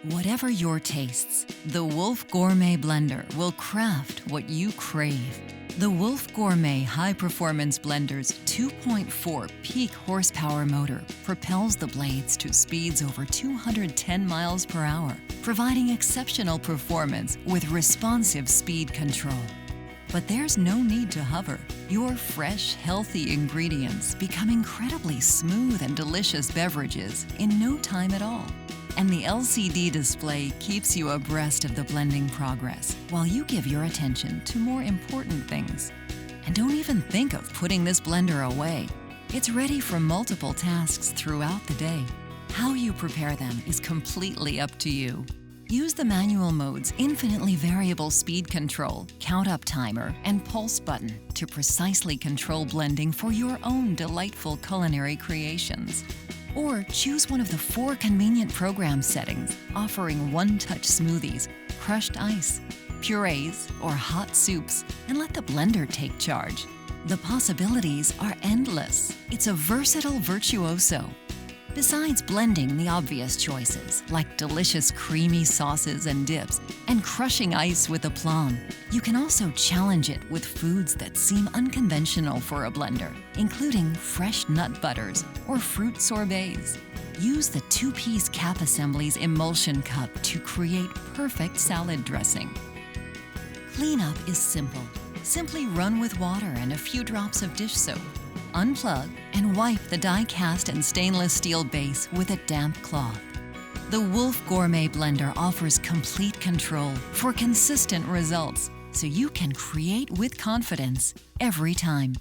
Whatever your tastes, the Wolf Gourmet Blender will craft what you crave. The Wolf Gourmet High Performance Blender's 2.4 peak horsepower motor propels the blades to speeds over 210 miles per hour, providing exceptional performance with responsive speed control. But there's no need to hover. Your fresh, healthy ingredients become incredibly smooth and delicious beverages in no time at all. And the LCD display keeps you abreast of the blending progress while you give your attention to more important things. And don't even think of putting this blender away. It's ready for multiple tasks throughout the day. How you prepare them is completely up to you. Use the manual mode's infinitely variable speed control, count-up timer, and pulse button to precisely control blending for your own delightful culinary creations. Or choose one of the 4 convenient program settings, offering one-touch smoothies, crushed ice, purees, or hot soups, and let the blender take charge. The possibilities are endless. It's a versatile virtuoso. Besides blending the obvious choices, like delicious creamy sauces and dips, and crushing ice with aplomb, you can also challenge it with foods that seem unconventional for a blender, including fresh nut butters or fruit sorbets. Use the 2-piece cap assembly's emulsion cup to create perfect salad dressing. Cleanup is simple. Simply run with water and a few drops of dish soap. Unplug and wipe the die-cast and stainless steel base with a damp cloth. The Wolf Gourmet Blender offers complete control for consistent results, so you can create with confidence every time.